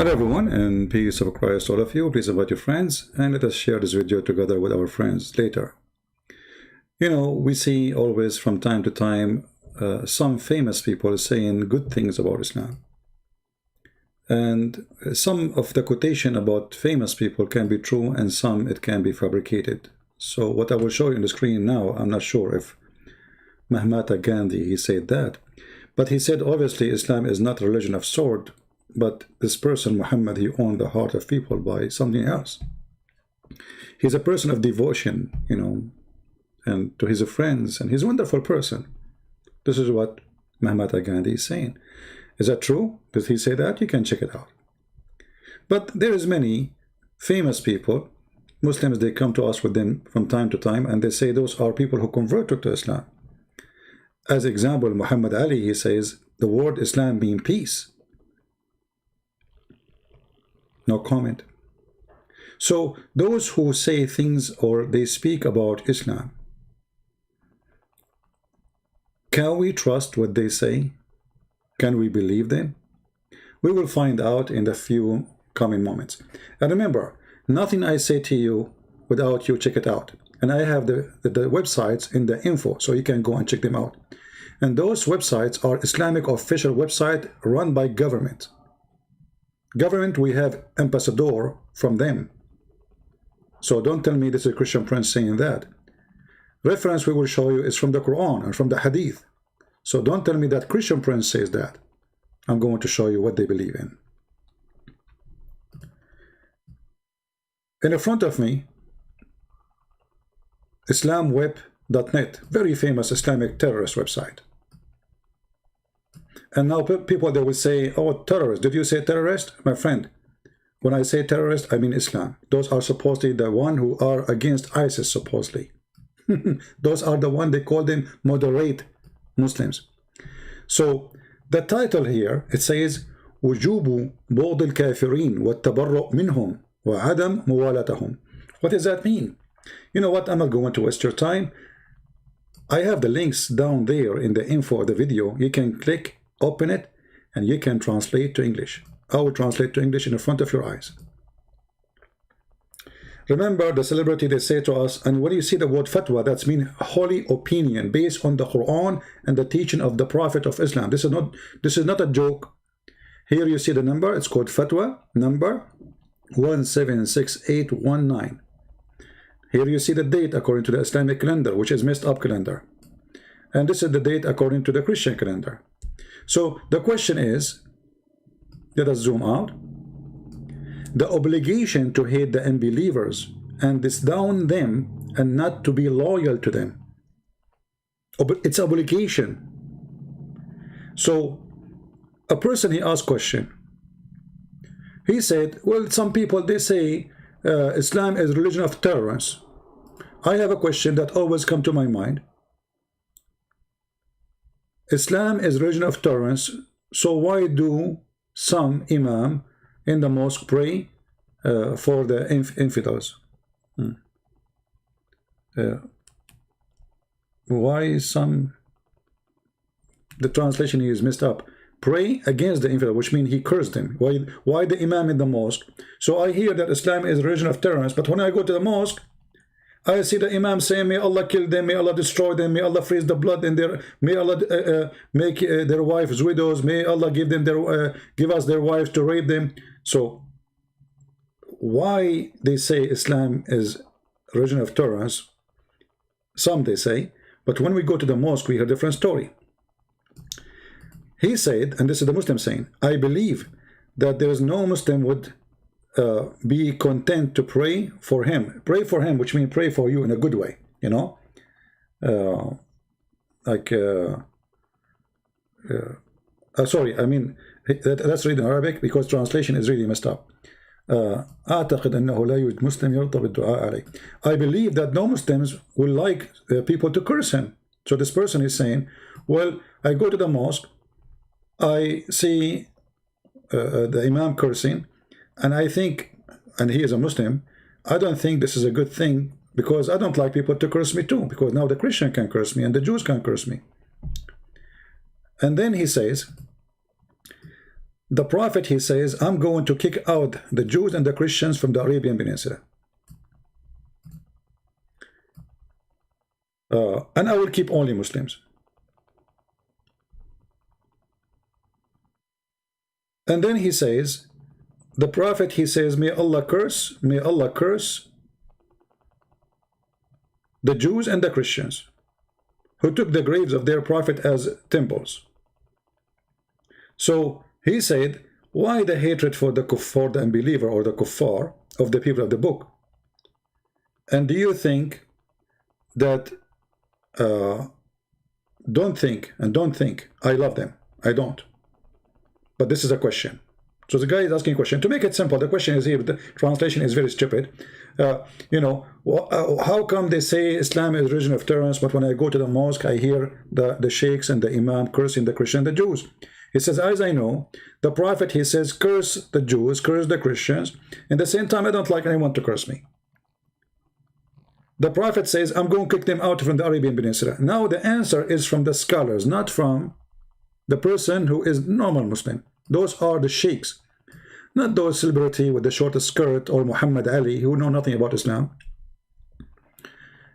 Hello everyone, and peace of Christ all of you. Please invite your friends and let us share this video together with our friends later. You know, we see always from time to time some famous people saying good things about Islam. And some of the quotation about famous people can be true and some it can be fabricated. So what I will show you on the screen now, I'm not sure if Mahatma Gandhi, he said that. But he said obviously Islam is not a religion of sword. But this person, Muhammad, he owned the heart of people by something else. He's a person of devotion, you know, and to his friends, and he's a wonderful person. This is what Mahatma Gandhi is saying. Is that true? Did he say that? You can check it out. But there is many famous people, Muslims, they come to us with them from time to time, and they say those are people who converted to Islam. As example, Muhammad Ali, he says, the word Islam means peace. No comment. So those who say things or they speak about Islam, can we trust what they say? Can we believe them? We will find out in the few coming moments. And remember, nothing I say to you without you check it out. And I have the websites in the info, so you can go and check them out. And those websites are Islamic official website run by government. Government, we have ambassador from them. So don't tell me this is a Christian prince saying that. Reference we will show you is from the Quran and from the Hadith. So don't tell me that Christian prince says that. I'm going to show you what they believe in. In front of me, islamweb.net, very famous Islamic terrorist website. And now people, they will say, oh, terrorist. Did you say terrorist? My friend, when I say terrorist, I mean Islam. Those are supposedly the one who are against ISIS, supposedly. Those are the one they call them moderate Muslims. So the title here, it says, وجوب بغض الكافرين والتبرؤ منهم وعدم موالاتهم. What does that mean? You know what? I'm not going to waste your time. I have the links down there in the info of the video. You can click, open it, and you can translate to English. I will translate to English in front of your eyes. Remember the celebrity, they say to us, and when you see the word fatwa, that's mean holy opinion based on the Quran and the teaching of the Prophet of Islam. This is not a joke. Here you see the number, it's called fatwa number 176819. Here you see the date according to the Islamic calendar, which is messed up calendar. And this is the date according to the Christian calendar. So the question is, let us zoom out. The obligation to hate the unbelievers and disdain them and not to be loyal to them. It's obligation. So a person, he asked question. He said, well, some people, they say Islam is a religion of tolerance. I have a question that always come to my mind. Islam is religion of tolerance, so why do some imam in the mosque pray for the infidels? Why some, the translation is messed up, pray against the infidel, which means he cursed them. Why the imam in the mosque? So I hear that Islam is a religion of tolerance, but when I go to the mosque, I see the imam saying, may Allah kill them, may Allah destroy them, may Allah freeze the blood in their, may Allah make their wives widows, may Allah give them their, give us their wives to rape them. So why they say Islam is a religion of tolerance? Some they say, but when we go to the mosque, we hear a different story. He said, and this is the Muslim saying, I believe that there is no Muslim would be content to pray for him. Pray for him, which means pray for you in a good way, you know? Sorry, I mean, let's read in Arabic because translation is really messed up. I believe that no Muslims will like people to curse him. So this person is saying, well, I go to the mosque, I see the imam cursing, and I think, and he is a Muslim, I don't think this is a good thing because I don't like people to curse me too, because now the Christian can curse me and the Jews can curse me. And then he says, the Prophet, he says, I'm going to kick out the Jews and the Christians from the Arabian Peninsula. And I will keep only Muslims. And then he says, the Prophet, he says, may Allah curse the Jews and the Christians who took the graves of their Prophet as temples. So he said, why the hatred for the kuffar, the unbeliever, or the kuffar of the people of the book? And do you think that don't think I love them? I don't. But this is a question. So the guy is asking a question. To make it simple, the question is here, the translation is very stupid. You know, how come they say Islam is religion of tolerance, but when I go to the mosque, I hear the sheikhs and the imam cursing the Christians and the Jews? He says, as I know, the Prophet, he says, curse the Jews, curse the Christians. At the same time, I don't like anyone to curse me. The Prophet says, I'm going to kick them out from the Arabian Peninsula. Now the answer is from the scholars, not from the person who is normal Muslim. Those are the sheikhs, not those celebrity with the shortest skirt or Muhammad Ali who know nothing about Islam.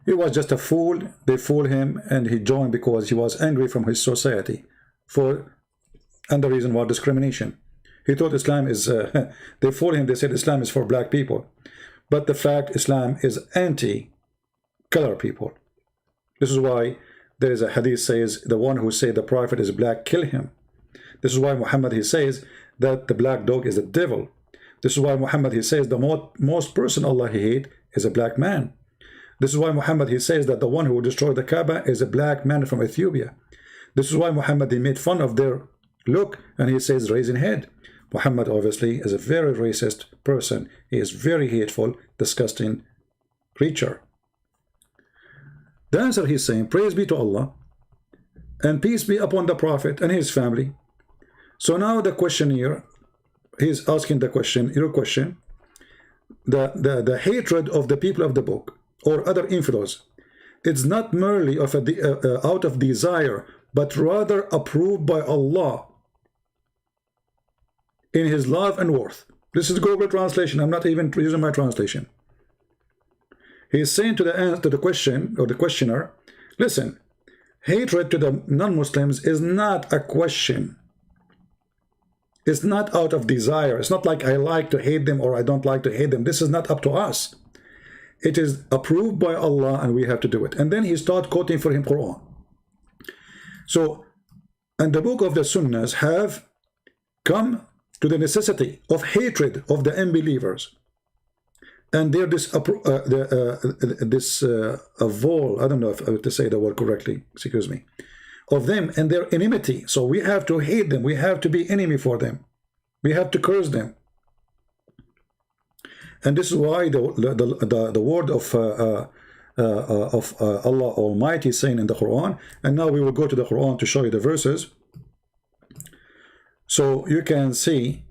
He was just a fool. They fooled him and he joined because he was angry from his society and the reason was discrimination. He thought Islam is, they fooled him, they said Islam is for black people. But the fact Islam is anti-color people. This is why there is a hadith says, the one who say the Prophet is black, kill him. This is why Muhammad, he says that the black dog is the devil. This is why Muhammad, he says the most person Allah he hate is a black man. This is why Muhammad, he says that the one who destroyed the Kaaba is a black man from Ethiopia. This is why Muhammad, he made fun of their look and he says raising head. Muhammad obviously is a very racist person. He is very hateful, disgusting creature. The answer he's saying, praise be to Allah and peace be upon the Prophet and his family. So now the question here, he's asking the question, your question, the hatred of the people of the book or other infidels, it's not merely of out of desire, but rather approved by Allah in his love and worth. This is Google translation. I'm not even using my translation. He's saying to the question or the questioner, listen, hatred to the non-Muslims is not a question. It's not out of desire. It's not like I like to hate them or I don't like to hate them. This is not up to us. It is approved by Allah and we have to do it. And then he started quoting for him Quran. So, and the book of the Sunnahs have come to the necessity of hatred of the unbelievers. And they're this I don't know if to say the word correctly, excuse me, of them and their enmity. So we have to hate them. We have to be enemy for them. We have to curse them. And this is why the word of Allah Almighty is saying in the Quran. And now we will go to the Quran to show you the verses, so you can see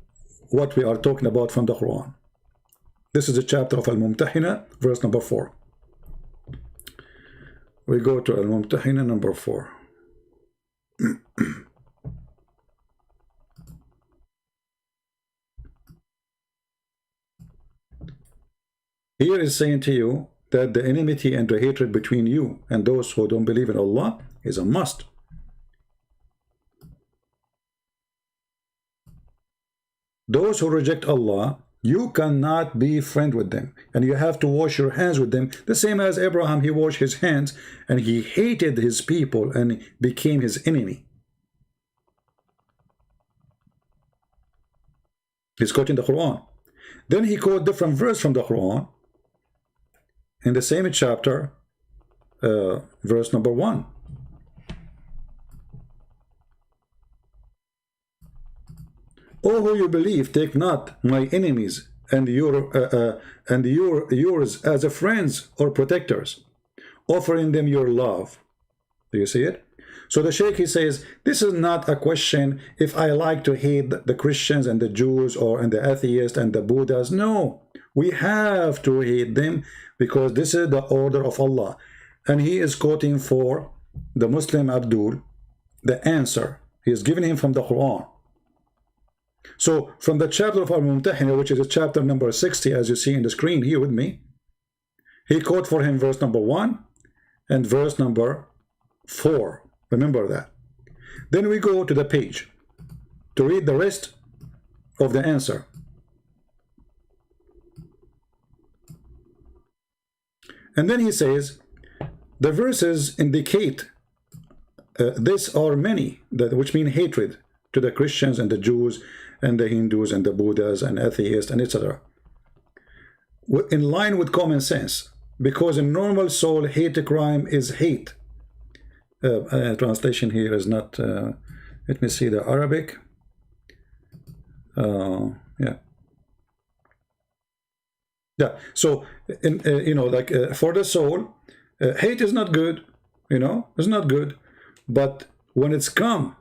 what we are talking about from the Quran. This is a chapter of Al-Mumtahina, verse number 4. We go to Al-Mumtahina number 4. Here is saying to you that the enmity and the hatred between you and those who don't believe in Allah is a must. Those who reject Allah, you cannot be friend with them, and you have to wash your hands with them, the same as Abraham, he washed his hands and he hated his people and became his enemy. He's quoting the Quran. Then he quoted different verse from the Quran in the same chapter, verse number 1. O who you believe, take not my enemies and yours as a friends or protectors, offering them your love. Do you see it? So the Sheikh, he says, this is not a question if I like to hate the Christians and the Jews and the atheists and the Buddhas. No, we have to hate them because this is the order of Allah. And he is quoting for the Muslim Abdul the answer. He is giving him from the Quran. So from the chapter of Al-Mumtahina, which is chapter number 60, as you see in the screen here with me, he quote for him verse number 1 and verse number 4. Remember that. Then we go to the page to read the rest of the answer. And then he says, the verses indicate this are many, which mean hatred to the Christians and the Jews and the Hindus and the Buddhas and atheists and etc. In line with common sense, because a normal soul hate a crime is hate. Translation here is not, let me see the Arabic. Yeah. So you know, like for the soul, hate is not good, you know, it's not good. But when it's come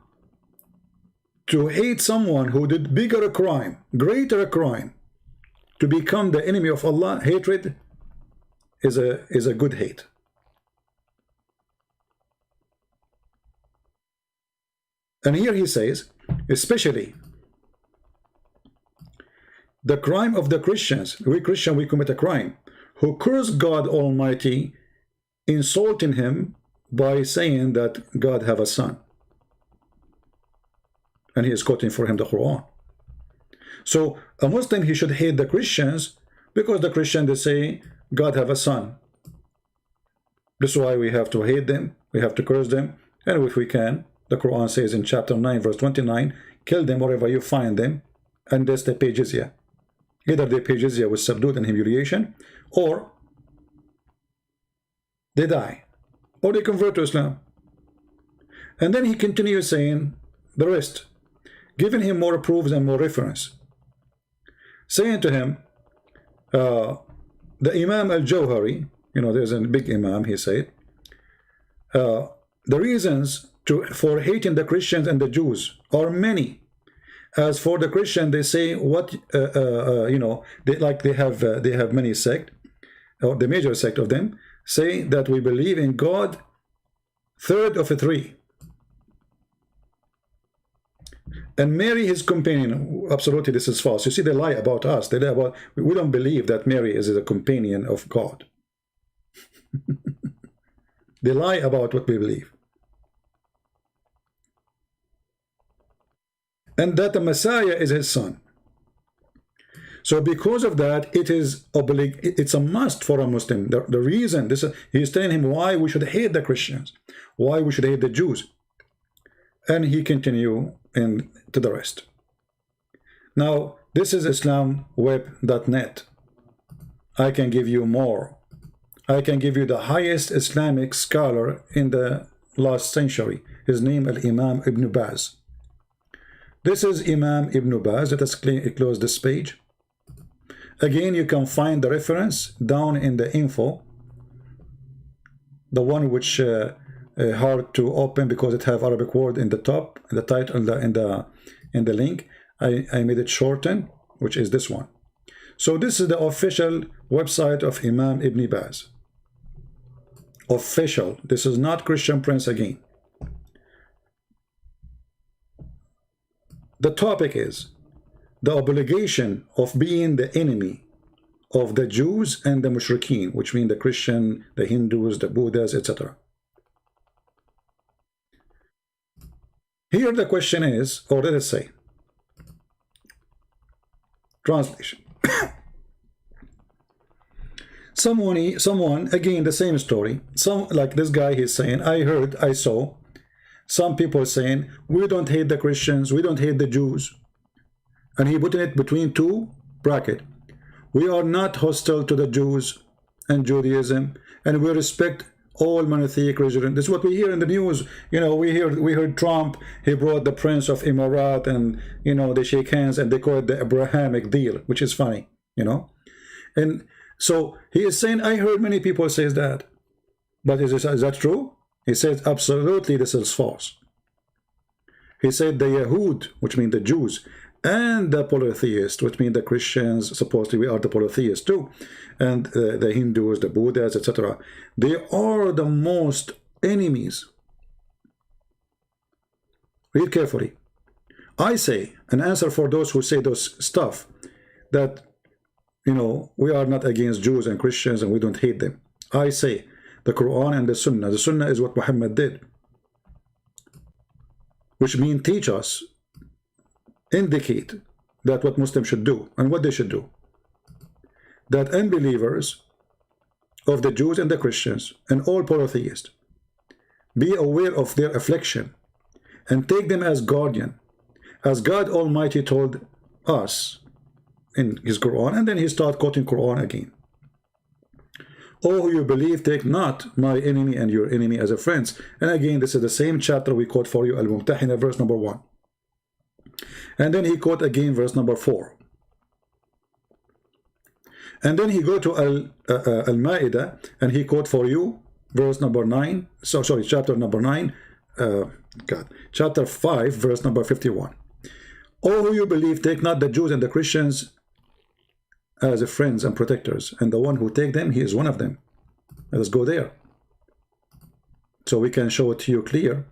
to hate someone who did bigger a crime, greater a crime, to become the enemy of Allah, hatred is a good hate. And here he says, especially the crime of the Christians, we Christian, we commit a crime, who curse God Almighty, insulting him by saying that God have a son. And he is quoting for him the Quran. So a Muslim, he should hate the Christians because the Christians, they say God have a son. This is why we have to hate them, we have to curse them, and if we can, the Quran says in chapter 9 verse 29, kill them wherever you find them, and that's the pay jizya. Either they pay jizya with subdued and humiliation, or they die, or they convert to Islam. And then he continues saying the rest, giving him more proofs and more reference, saying to him, the Imam al-Jawhari, you know, there's a big Imam, he said, the reasons for hating the Christians and the Jews are many. As for the Christian, they say what you know, they have many sect, or the major sect of them say that we believe in God, third of the three, and Mary his companion. Absolutely, this is false. You see, they lie about us. They lie about, we don't believe that Mary is a companion of God. They lie about what we believe. And that the Messiah is his son. So because of that, it's a must for a Muslim. The reason, he's telling him why we should hate the Christians, why we should hate the Jews. And he continue to the rest. Now, this is islamweb.net. I can give you more. I can give you the highest Islamic scholar in the last century. His name is Imam Ibn Baz. This is Imam Ibn Baz. Let us close this page. Again, you can find the reference down in the info, the one which hard to open because it have Arabic word in the top, in the title, in the link. I made it shorten, which is this one. So this is the official website of Imam Ibn Baz. Official. This is not Christian Prince again. The topic is the obligation of being the enemy of the Jews and the Mushrikeen, which mean the Christian, the Hindus, the Buddhas, etc. Here the question is, or let us say, translation. Someone, again, the same story. Like this guy, he's saying, I saw some people saying, we don't hate the Christians, we don't hate the Jews. And he put it between two brackets. We are not hostile to the Jews and Judaism, and we respect all monotheistic religion. This is what we hear in the news. You know, we heard Trump, he brought the Prince of Emirat, and, you know, they shake hands and they call it the Abrahamic deal, which is funny, you know. And so he is saying, I heard many people say that. But is that true? He says, absolutely, this is false. He said the Yahud, which mean the Jews, and the polytheists, which mean the Christians, supposedly we are the polytheists too, and the Hindus, the Buddhas, etc. They are the most enemies. Read carefully. I say, an answer for those who say those stuff, that, you know, we are not against Jews and Christians and we don't hate them. I say, the Quran and the Sunnah. The Sunnah is what Muhammad did, which means teach us, indicate that what Muslims should do and what they should do. That unbelievers of the Jews and the Christians and all polytheists be aware of their affliction and take them as guardian, as God Almighty told us in his Quran, and then he started quoting Quran again. Oh, who you believe, take not my enemy and your enemy as a friends. And again, this is the same chapter we quote for you, Al-Mumtahina, verse number 1. And then he quote again verse number 4. And then he go to Al-Ma'idah and he quote for you verse number 9. So sorry, chapter number 9. Chapter 5, verse number 51. Oh, who you believe, take not the Jews and the Christians as friends and protectors, and the one who take them, he is one of them. Let us go there, so we can show it to you clear.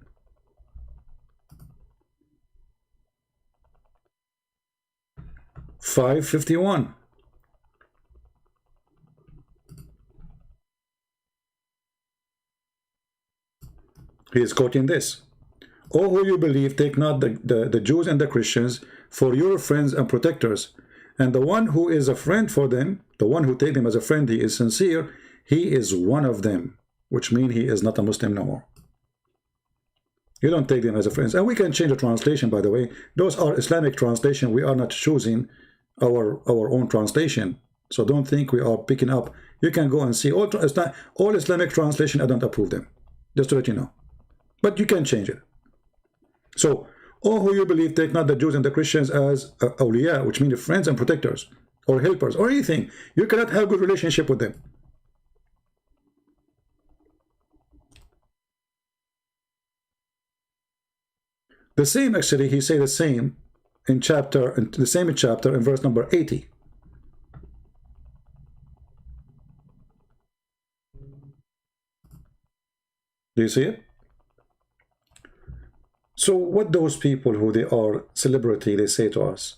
(551). He is quoting this. Oh, who you believe, take not the Jews and the Christians for your friends and protectors, and the one who is a friend for them, the one who take them as a friend, he is sincere, he is one of them, which means he is not a Muslim no more. You don't take them as a friend. And we can change the translation, by the way. Those are Islamic translation. We are not choosing our own translation. So don't think we are picking up. You can go and see all Islamic translation. I don't approve them, just to let you know. But you can change it. So, oh, who you believe, take not the Jews and the Christians as awliya, which means friends and protectors, or helpers, or anything. You cannot have a good relationship with them. The same, actually, he say the same in the same chapter in verse number 80. Do you see it? So what those people who they are celebrity, they say to us,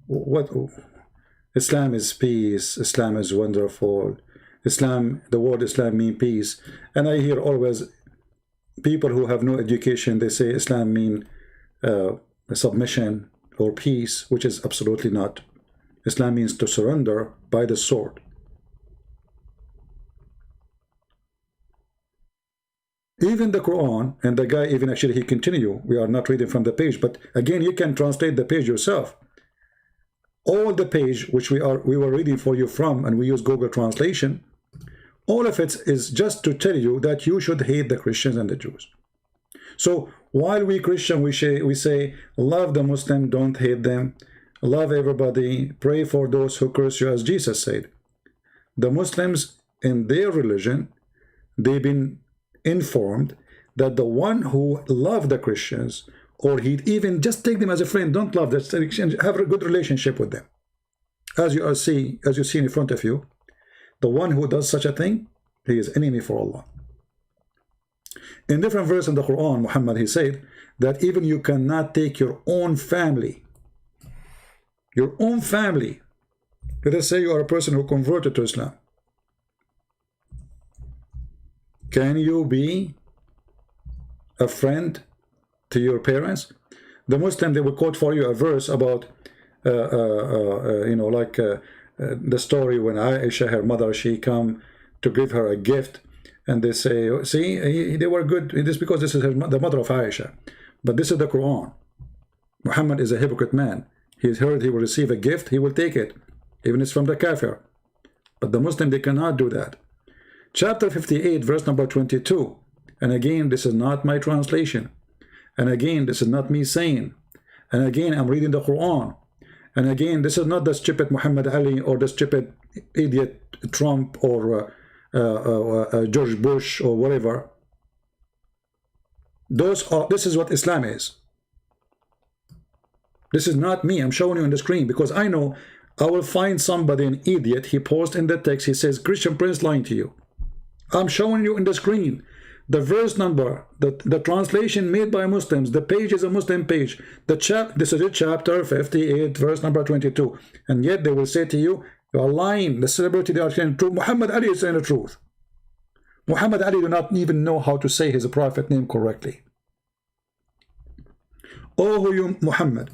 what Islam is peace, Islam is wonderful, Islam, the word Islam mean peace. And I hear always people who have no education, they say Islam mean submission or peace, which is absolutely not. Islam means to surrender by the sword. Even the Quran, and the guy even actually he continue, we are not reading from the page, but again you can translate the page yourself. All the page which we were reading for you from, and we use Google translation, all of it is just to tell you that you should hate the Christians and the Jews. So while we Christian, we say love the Muslim, don't hate them, love everybody, pray for those who curse you, as Jesus said. The Muslims in their religion, they've been informed that the one who love the Christians, or he even just take them as a friend, don't love them, have a good relationship with them, as you see in front of you, the one who does such a thing, he is enemy for Allah. In different verse in the Quran, Muhammad, he said that even you cannot take your own family, let us say you are a person who converted to Islam, can you be a friend to your parents? The Muslim, they will quote for you a verse about, you know, like the story when Aisha, her mother, she come to give her a gift, and they say, see, they were good. This because this is the mother of Aisha, but this is the Quran. Muhammad is a hypocrite man. He's heard he will receive a gift, he will take it, even if it's from the kafir. But the Muslim, they cannot do that. Chapter 58, verse number 22. And again, this is not my translation. And again, this is not me saying. And again, I'm reading the Quran. And again, this is not the stupid Muhammad Ali or the stupid idiot Trump or George Bush or whatever. This is what Islam is. This is not me. I'm showing you on the screen because I know I will find somebody, an idiot, he posts in the text, he says, Christian Prince lying to you. I'm showing you in the screen the verse number, the translation made by Muslims, the page is a Muslim page. This is a chapter 58, verse number 22. And yet they will say to you, you are lying. The celebrity, they are saying the truth. Muhammad Ali is saying the truth. Muhammad Ali do not even know how to say his prophet name correctly. Oh, you Muhammad,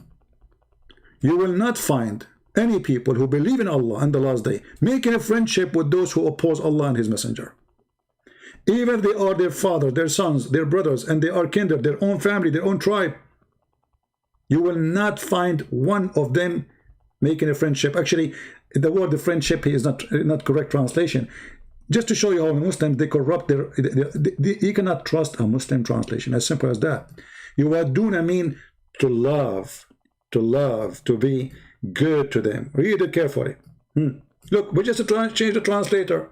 you will not find any people who believe in Allah and the last day making a friendship with those who oppose Allah and his messenger. Even if they are their father, their sons, their brothers, and they are kindred, their own family, their own tribe, you will not find one of them making a friendship. Actually, the word the friendship is not correct translation. Just to show you how Muslims, they corrupt you cannot trust a Muslim translation, as simple as that. Yuwaduna mean to love, to be good to them. Read it carefully. Look, we just changed the translator.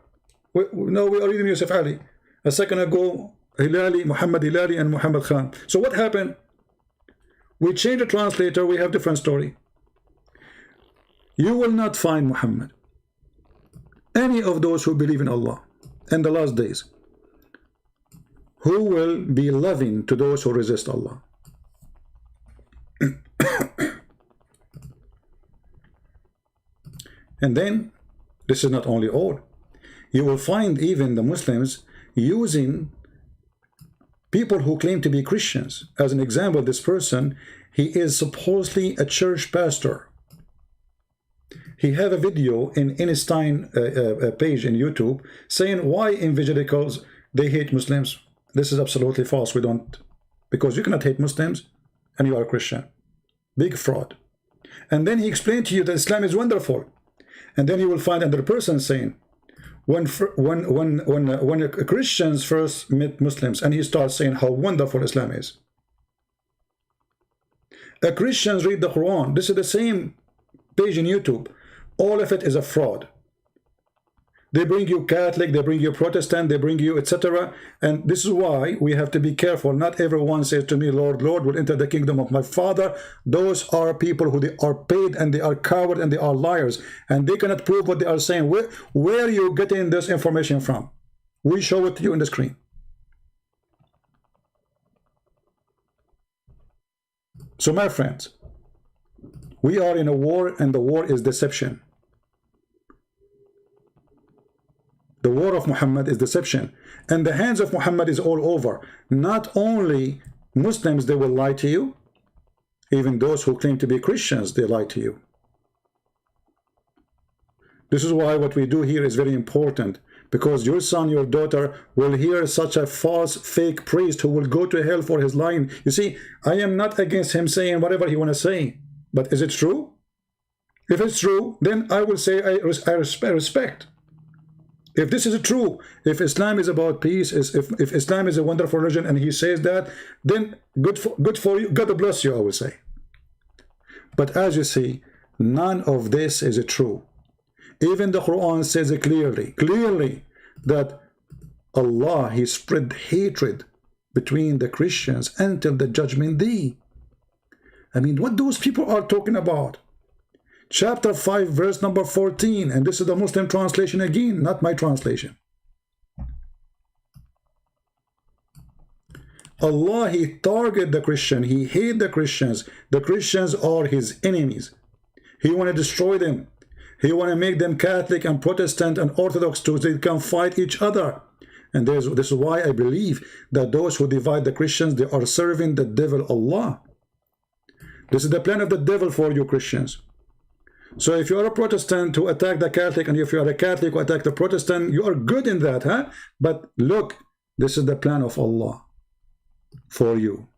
Now we are reading Yusuf Ali. A second ago, Hilali, Muhammad Hilali, and Muhammad Khan. So what happened? We changed the translator, we have different story. You will not find Muhammad, any of those who believe in Allah and the last days, who will be loving to those who resist Allah. And then, this is not only all. You will find even the Muslims using people who claim to be Christians. As an example, this person, he is supposedly a church pastor. He have a video in Einstein page in YouTube saying why evangelicals, they hate Muslims. This is absolutely false. We don't, because you cannot hate Muslims and you are a Christian. Big fraud. And then he explained to you that Islam is wonderful. And then you will find another person saying, when Christians first met Muslims, and he starts saying how wonderful Islam is. Christians read the Quran. This is the same page in YouTube. All of it is a fraud. They bring you Catholic, they bring you Protestant, they bring you etc. And this is why we have to be careful. Not everyone says to me, Lord, Lord, will enter the kingdom of my Father. Those are people who they are paid and they are coward and they are liars. And they cannot prove what they are saying. Where are you getting this information from? We show it to you on the screen. So my friends, we are in a war, and the war is deception. The war of Muhammad is deception, and the hands of Muhammad is all over. Not only Muslims, they will lie to you, even those who claim to be Christians, they lie to you. This is why what we do here is very important, because your son, your daughter will hear such a false, fake priest who will go to hell for his lying. You see, I am not against him saying whatever he want to say, but is it true? If it's true, then I will say I respect. If this is true, if Islam is about peace, if Islam is a wonderful religion, and he says that, then good for you, God bless you, I will say. But as you see, none of this is true. Even the Quran says it clearly that Allah, he spread hatred between the Christians until the judgment day. I mean, what those people are talking about? Chapter 5, verse number 14, and this is the Muslim translation again, not my translation. Allah, he target the Christian, he hate the Christians. The Christians are his enemies. He want to destroy them. He want to make them Catholic and Protestant and Orthodox too, so they can fight each other. And this is why I believe that those who divide the Christians, they are serving the devil Allah. This is the plan of the devil for you Christians. So if you are a Protestant to attack the Catholic, and if you are a Catholic who attack the Protestant, you are good in that, huh? But look, this is the plan of Allah for you.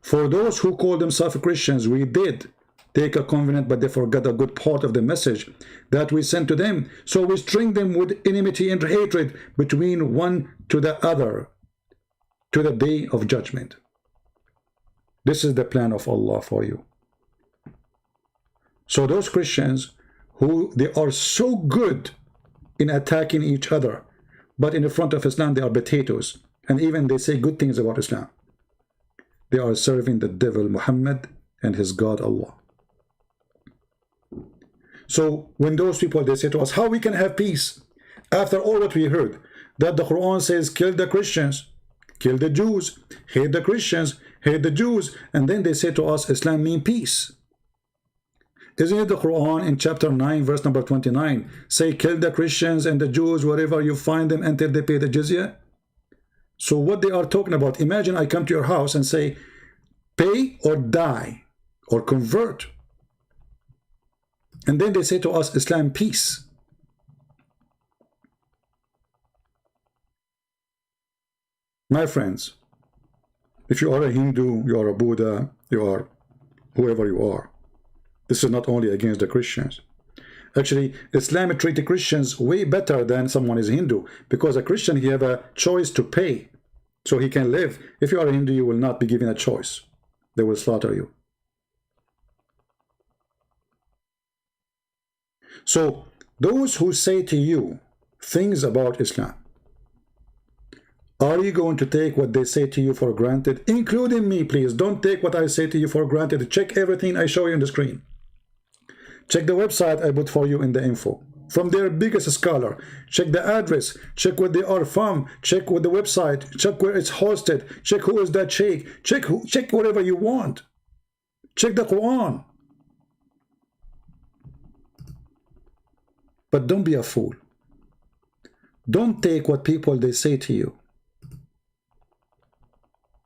For those who call themselves Christians, we did take a covenant, but they forgot a good part of the message that we sent to them. So we string them with enmity and hatred between one to the other to the day of judgment. This is the plan of Allah for you. So those Christians who they are so good in attacking each other, but in the front of Islam they are potatoes, and even they say good things about Islam. They are serving the devil Muhammad and his God Allah. So when those people, they say to us, how we can have peace after all what we heard? that the Quran says kill the Christians, kill the Jews, hate the Christians, hate the Jews, and then they say to us Islam means peace. Isn't it the Quran in chapter 9 verse number 29 say kill the Christians and the Jews wherever you find them until they pay the jizya? So what they are talking about, imagine I come to your house and say pay or die or convert, and then they say to us Islam peace. My friends, if you are a Hindu, you are a Buddha, you are whoever you are, this is not only against the Christians. Actually, Islam treats Christians way better than someone is Hindu, because a Christian, he have a choice to pay, so he can live. If you are a Hindu, you will not be given a choice. They will slaughter you. So, those who say to you things about Islam, are you going to take what they say to you for granted? Including me, please. Don't take what I say to you for granted. Check everything I show you on the screen. Check the website I put for you in the info. From their biggest scholar. Check the address. Check where they are from. Check with the website. Check where it's hosted. Check who is that sheikh. Check whatever you want. Check the Quran. But don't be a fool. Don't take what people they say to you.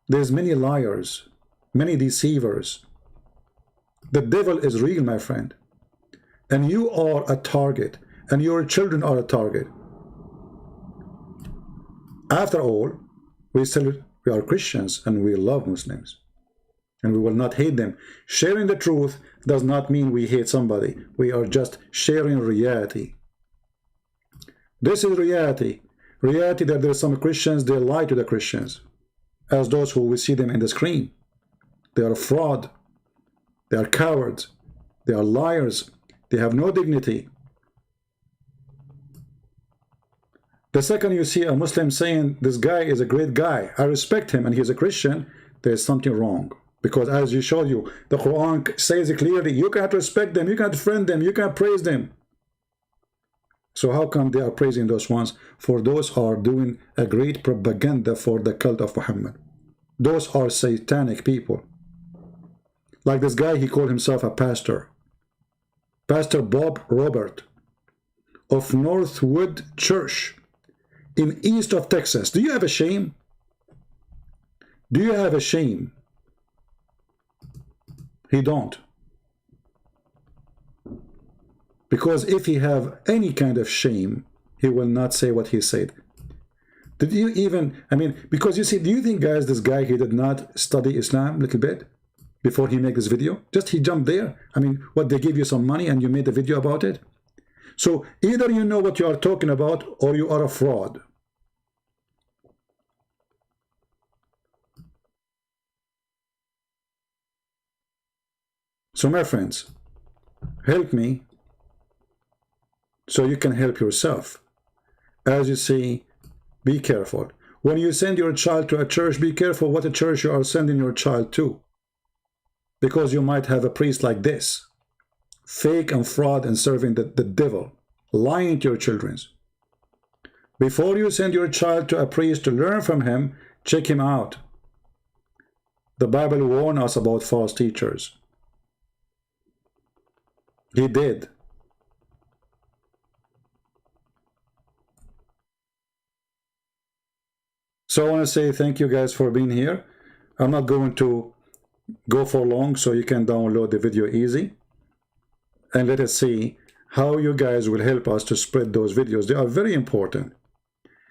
There's many liars, many deceivers. The devil is real, my friend. And you are a target, and your children are a target. After all, we are Christians and we love Muslims. And we will not hate them. Sharing the truth does not mean we hate somebody. We are just sharing reality. This is reality. Reality that there are some Christians, they lie to the Christians. As those who we see them in the screen. They are a fraud. They are cowards. They are liars. They have no dignity. The second you see a Muslim saying, this guy is a great guy, I respect him and he's a Christian, there's something wrong. Because as you showed you, the Quran says it clearly, you can't respect them, you can't friend them, you can't praise them. So how come they are praising those ones? For those are doing a great propaganda for the cult of Muhammad. Those are satanic people. Like this guy, he called himself a pastor. Pastor Bob Robert of Northwood Church in east of Texas. Do you have a shame? Do you have a shame? He don't. Because if he have any kind of shame, he will not say what he said. Did you even, I mean, because you see, do you think, guys, this guy, he did not study Islam a little bit before he made this video? Just he jumped there. I mean, what, they give you some money and you made a video about it? So either you know what you are talking about or you are a fraud. So my friends, help me so you can help yourself. As you see, be careful. When you send your child to a church, be careful what a church you are sending your child to. Because you might have a priest like this, fake and fraud and serving the devil, lying to your children. Before you send your child to a priest to learn from him, check him out. The Bible warns us about false teachers. He did. So I want to say thank you guys for being here. I'm not going to go for long, so you can download the video easy. And let us see how you guys will help us to spread those videos. They are very important.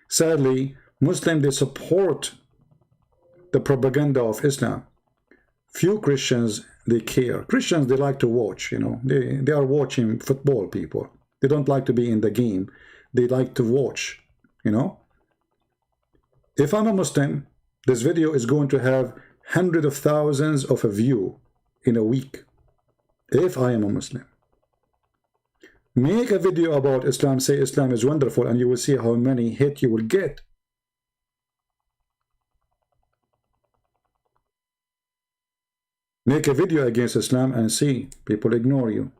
Sadly, Muslims, they support the propaganda of Islam. Few Christians, they care. Christians, they like to watch, you know. They are watching football, people. They don't like to be in the game. They like to watch, you know. If I'm a Muslim, this video is going to have hundreds of thousands of a view in a week. If I am a Muslim. Make a video about Islam, say Islam is wonderful, and you will see how many hits you will get. Make a video against Islam and see people ignore you.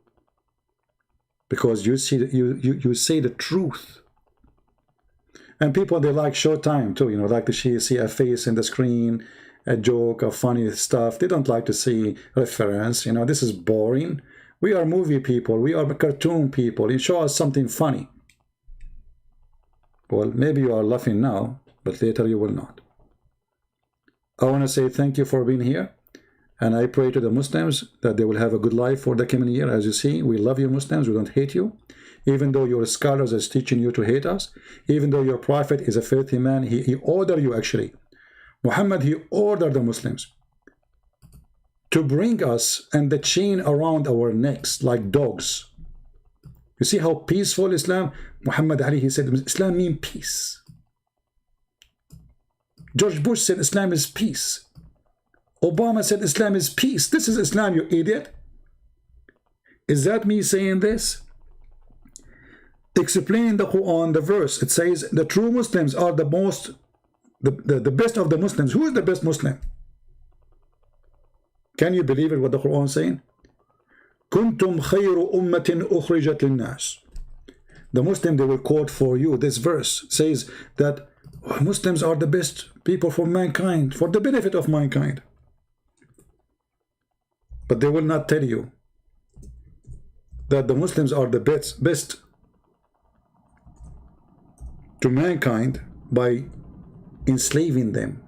Because you see you say the truth. And people, they like showtime too, you know, like to see a face in the screen, a joke, a funny stuff. They don't like to see reference. You know, this is boring. We are movie people. We are cartoon people. You show us something funny. Well, maybe you are laughing now, but later you will not. I want to say thank you for being here. And I pray to the Muslims that they will have a good life for the coming year. As you see, we love you Muslims. We don't hate you. Even though your scholars is teaching you to hate us, even though your prophet is a filthy man, he ordered you actually. Muhammad, he ordered the Muslims to bring us and the chain around our necks like dogs. You see how peaceful Islam? Muhammad Ali, he said, Islam means peace. George Bush said Islam is peace. Obama said Islam is peace. This is Islam, you idiot. Is that me saying this? Explaining the Quran, the verse, it says the true Muslims are the best of the Muslims. Who is the best Muslim? Can you believe it, what the Quran is saying? Kuntum khayru ummatin ukhrijat linnas. The Muslim, they will quote for you this verse, says that Muslims are the best people for mankind, for the benefit of mankind. But they will not tell you that the Muslims are the best to mankind by enslaving them.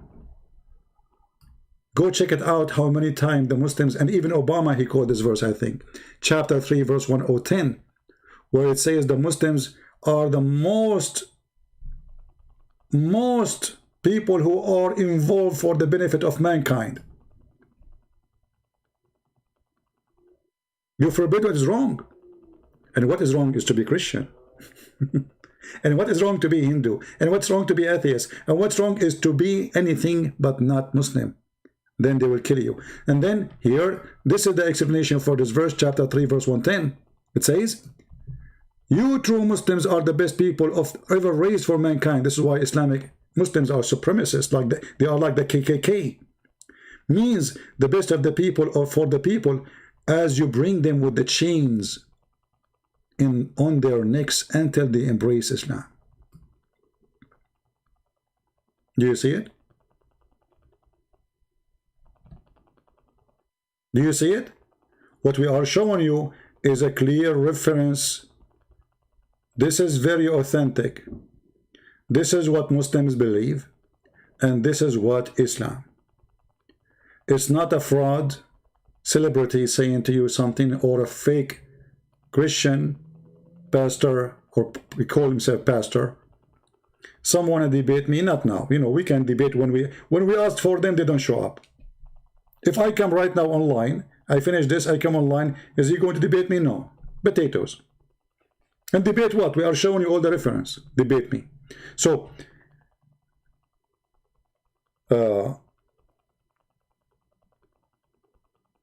Go check it out how many times the Muslims, and even Obama, he quoted this verse, I think. Chapter 3, verse 1010, where it says the Muslims are the most people who are involved for the benefit of mankind. You forbid what is wrong. And what is wrong is to be Christian. And what is wrong to be Hindu. And what's wrong to be atheist. And what's wrong is to be anything but not Muslim. Then they will kill you. And then here, this is the explanation for this verse, chapter 3, verse 110. It says, you true Muslims are the best people of ever raised for mankind. This is why Islamic Muslims are supremacists. They are like the KKK. Means the best of the people or for the people, as you bring them with the chains on their necks until they embrace Islam. Do you see it? Do you see it? What we are showing you is a clear reference. This is very authentic. This is what Muslims believe, and this is what Islam. It's not a fraud celebrity saying to you something, or a fake Christian pastor, or we call himself pastor. Some want to debate me, not now. You know, we can debate when we ask for them, they don't show up. If I come right now online, I finish this, I come online, is he going to debate me? No. Potatoes. And debate what? We are showing you all the reference. Debate me. So,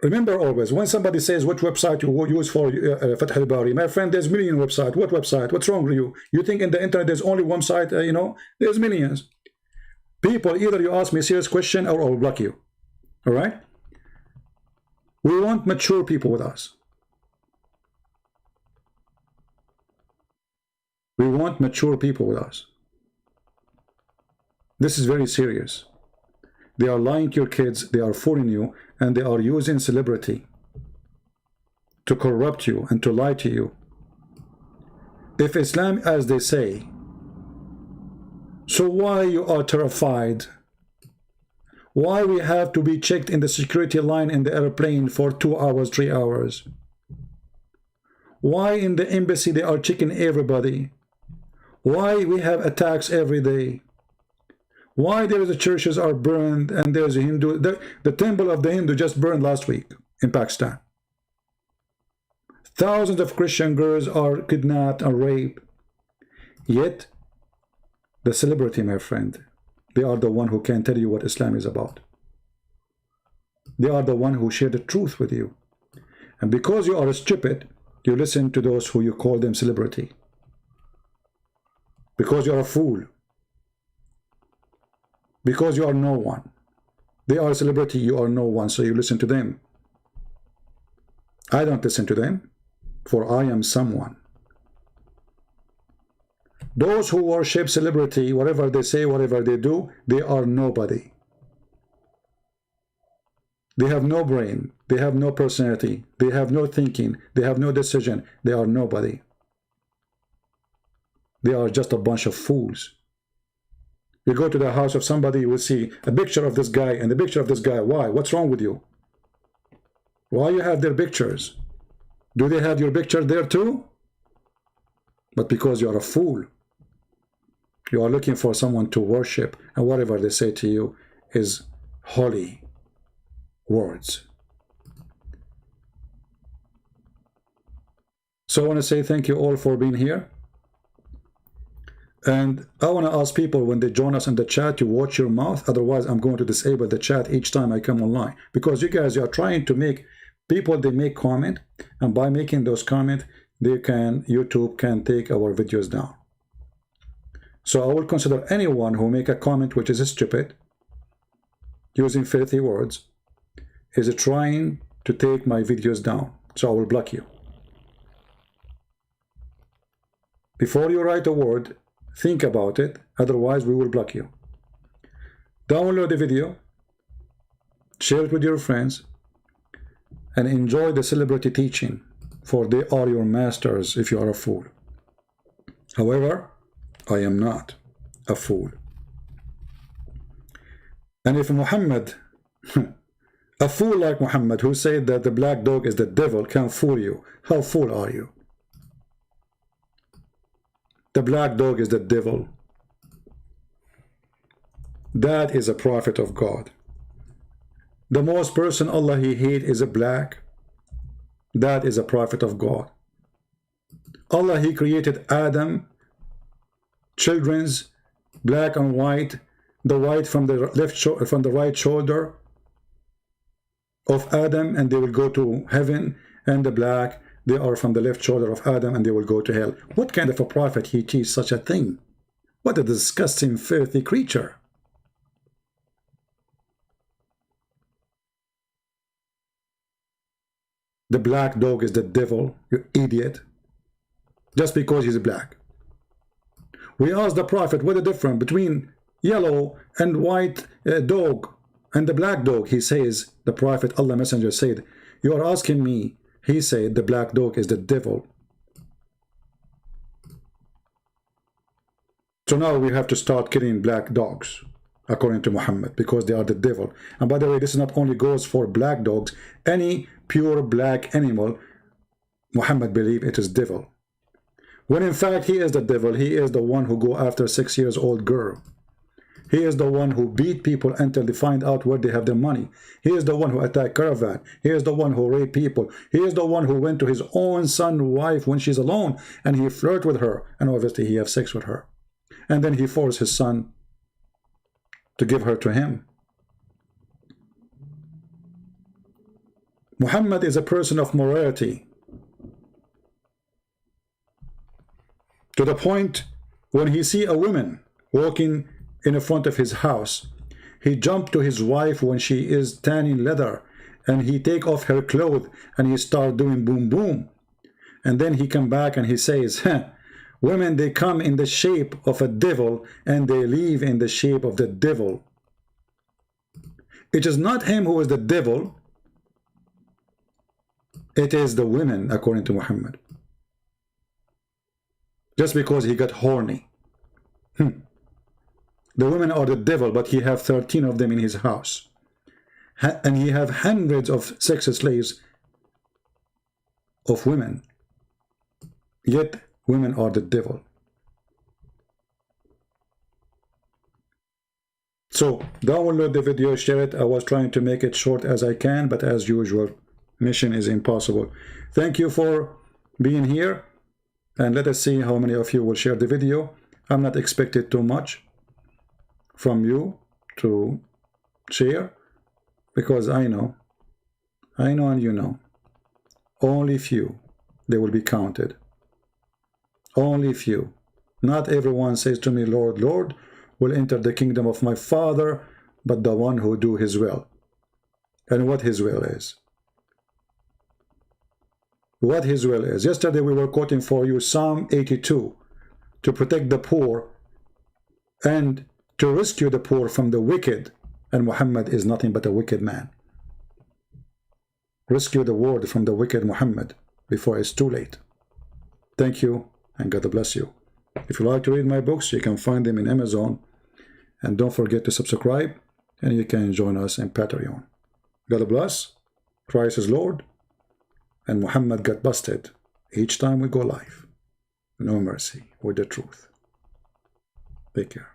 remember always, when somebody says what website you use for Fath al-Bari, my friend, there's million websites. What website? What's wrong with you? You think in the internet there's only one site, you know? There's millions. People, either you ask me a serious question or I'll block you. All right? We want mature people with us. We want mature people with us. This is very serious. They are lying to your kids, they are fooling you, and they are using celebrity to corrupt you and to lie to you. If Islam, as they say, so why you are terrified? Why we have to be checked in the security line in the airplane for 2 hours, 3 hours? Why in the embassy they are checking everybody? Why we have attacks every day? Why there is the churches are burned and there's a Hindu, the temple of the Hindu just burned last week in Pakistan. Thousands of Christian girls are kidnapped and raped. Yet, the celebrity, my friend, they are the one who can tell you what Islam is about. They are the one who share the truth with you. And because you are stupid, you listen to those who you call them celebrity. Because you are a fool. Because you are no one. They are a celebrity, you are no one, so you listen to them. I don't listen to them, for I am someone. Those who worship celebrity, whatever they say, whatever they do, they are nobody. They have no brain. They have no personality. They have no thinking. They have no decision. They are nobody. They are just a bunch of fools. You go to the house of somebody, you will see a picture of this guy and a picture of this guy. Why? What's wrong with you? Why you have their pictures? Do they have your picture there too? But because you are a fool. You are looking for someone to worship, and whatever they say to you is holy words. So I want to say thank you all for being here. And I want to ask people when they join us in the chat to watch your mouth. Otherwise, I'm going to disable the chat each time I come online. Because you guys are trying to make people, they make comment. And by making those comments, YouTube can take our videos down. So I will consider anyone who make a comment which is stupid, using filthy words, is trying to take my videos down. So I will block you. Before you write a word, think about it. Otherwise, we will block you. Download the video, share it with your friends, and enjoy the celebrity teaching, for they are your masters if you are a fool. However, I am not a fool. And if Muhammad, a fool like Muhammad, who said that the black dog is the devil, can fool you, how fool are you? The black dog is the devil. That is a prophet of God. The most person Allah he hate is a black. That is a prophet of God. Allah he created Adam, children's black and white, the white from the left from the right shoulder of Adam, and they will go to heaven, and the black, they are from the left shoulder of Adam, and they will go to hell. What kind of a prophet he teach such a thing? What a disgusting, filthy creature. The black dog is the devil, you idiot. Just because he's black. We asked the prophet what the difference between yellow and white dog and the black dog. He says, the prophet, Allah Messenger said, you are asking me. He said the black dog is the devil. So now we have to start killing black dogs, according to Muhammad, because they are the devil. And by the way, this not only goes for black dogs, any pure black animal, Muhammad believe it is devil. When in fact he is the devil. He is the one who go after 6 years old girl. He is the one who beat people until they find out where they have their money. He is the one who attacked caravan. He is the one who raped people. He is the one who went to his own son's wife when she's alone, and he flirt with her, and obviously he have sex with her. And then he forced his son to give her to him. Muhammad is a person of morality. To the point when he see a woman walking in front of his house, he jumped to his wife when she is tanning leather, and he take off her clothes and he start doing boom boom. And then he come back and he says, women, they come in the shape of a devil and they leave in the shape of the devil. It is not him who is the devil. It is the women, according to Muhammad. Just because he got horny. The women are the devil, but he have 13 of them in his house. And he have hundreds of sex slaves of women. Yet, women are the devil. So, download the video, share it. I was trying to make it short as I can, but as usual, mission is impossible. Thank you for being here. And let us see how many of you will share the video. I'm not expecting too much from you to share, because I know and you know, only few, they will be counted. Only few. Not everyone says to me, Lord, Lord, will enter the kingdom of my Father, but the one who do his will. And what his will is. What his will is. Yesterday we were quoting for you Psalm 82. to protect the poor and to rescue the poor from the wicked, and Muhammad is nothing but a wicked man. Rescue the world from the wicked Muhammad before it's too late. Thank you, and God bless you. If you like to read my books, you can find them in Amazon, and don't forget to subscribe, and you can join us in Patreon. God bless, Christ is Lord, and Muhammad got busted each time we go live. No mercy with the truth. Take care.